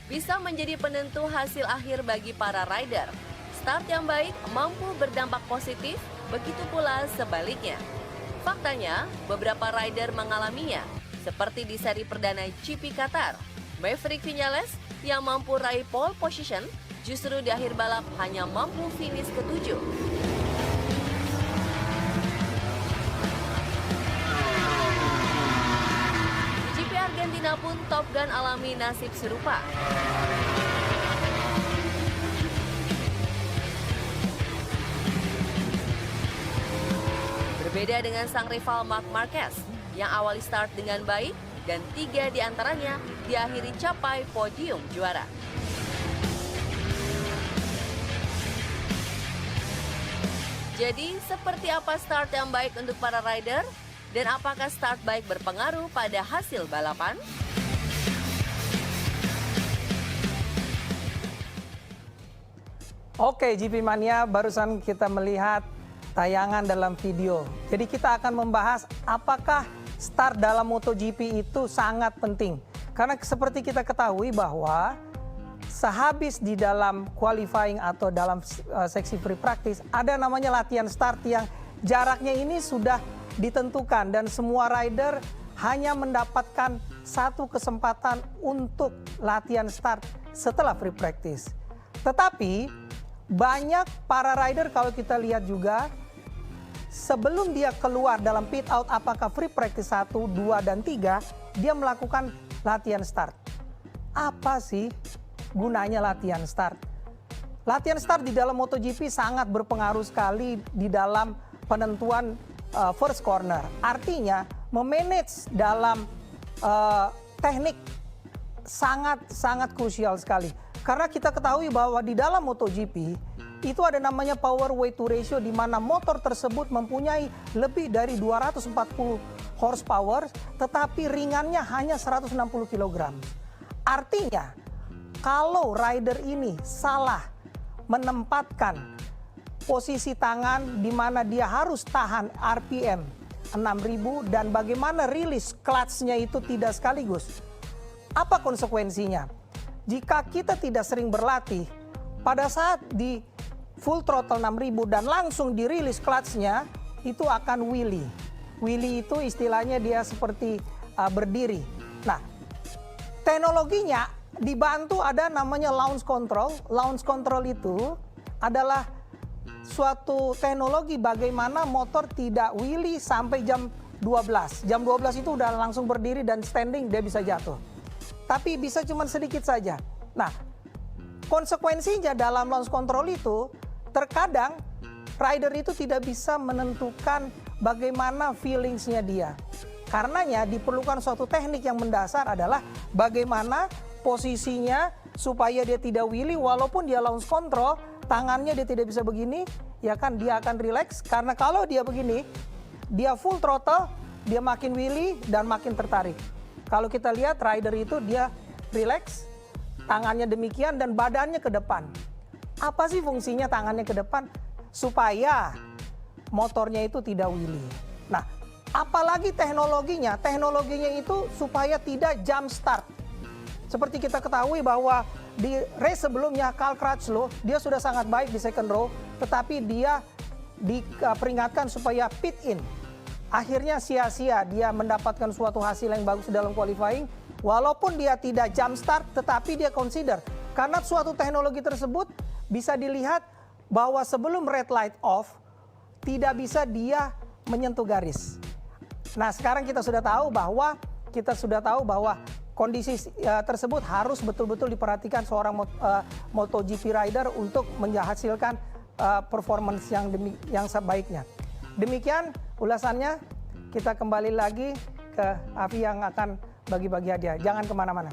bisa menjadi penentu hasil akhir bagi para rider. Start yang baik mampu berdampak positif, begitu pula sebaliknya. Faktanya, beberapa rider mengalaminya, seperti di seri perdana GP Qatar. Maverick Vinales yang mampu raih pole position justru di akhir balap hanya mampu finish ke-7. Di GP Argentina pun Top Gun alami nasib serupa. Berbeda dengan sang rival Marc Marquez yang awali start dengan baik dan 3 diantaranya diakhiri capai podium juara. Jadi, seperti apa start yang baik untuk para rider? Dan apakah start baik berpengaruh pada hasil balapan? Oke, GP Mania, barusan kita melihat tayangan dalam video. Jadi kita akan membahas apakah start dalam MotoGP itu sangat penting. Karena seperti kita ketahui bahwa sehabis di dalam qualifying atau dalam seksi free practice ada namanya latihan start yang jaraknya ini sudah ditentukan dan semua rider hanya mendapatkan satu kesempatan untuk latihan start setelah free practice. Tetapi banyak para rider kalau kita lihat juga sebelum dia keluar dalam pit out apakah free practice 1, 2, dan 3, dia melakukan latihan start. Apa sih gunanya latihan start? Latihan start di dalam MotoGP sangat berpengaruh sekali di dalam penentuan first corner. Artinya memanage dalam teknik sangat krusial sekali. Karena kita ketahui bahwa di dalam MotoGP itu ada namanya power weight to ratio di mana motor tersebut mempunyai lebih dari 240 horsepower tetapi ringannya hanya 160 kg. Artinya kalau rider ini salah menempatkan posisi tangan di mana dia harus tahan RPM 6000 dan bagaimana rilis clutch-nya itu tidak sekaligus. Apa konsekuensinya? Jika kita tidak sering berlatih, pada saat di full throttle 6000 dan langsung dirilis clutch-nya, itu akan wheelie. Wheelie itu istilahnya dia seperti berdiri. Nah, teknologinya dibantu ada namanya launch control. Launch control itu adalah suatu teknologi bagaimana motor tidak wheelie sampai jam 12. Jam 12 itu udah langsung berdiri dan standing, dia bisa jatuh. Tapi bisa cuma sedikit saja. Nah, konsekuensinya dalam launch control itu, terkadang rider itu tidak bisa menentukan bagaimana feelingsnya dia. Karenanya diperlukan suatu teknik yang mendasar adalah bagaimana posisinya supaya dia tidak wheelie walaupun dia launch control, tangannya dia tidak bisa begini, ya kan dia akan relax. Karena kalau dia begini, dia full throttle, dia makin wheelie dan makin tertarik. Kalau kita lihat rider itu dia relax, tangannya demikian dan badannya ke depan. Apa sih fungsinya tangannya ke depan? Supaya motornya itu tidak wheelie. Nah, apalagi teknologinya? Teknologinya itu supaya tidak jump start. Seperti kita ketahui bahwa di race sebelumnya Cal Crutchlow, dia sudah sangat baik di second row, tetapi dia diperingatkan supaya pit in. Akhirnya sia-sia dia mendapatkan suatu hasil yang bagus dalam qualifying. Walaupun dia tidak jump start, tetapi dia consider. Karena suatu teknologi tersebut bisa dilihat bahwa sebelum red light off, tidak bisa dia menyentuh garis. Nah, sekarang kita sudah tahu bahwa kondisi tersebut harus betul-betul diperhatikan seorang MotoGP rider untuk menghasilkan performance yang sebaiknya. Demikian ulasannya, kita kembali lagi ke Afi yang akan bagi-bagi hadiah. Jangan kemana-mana.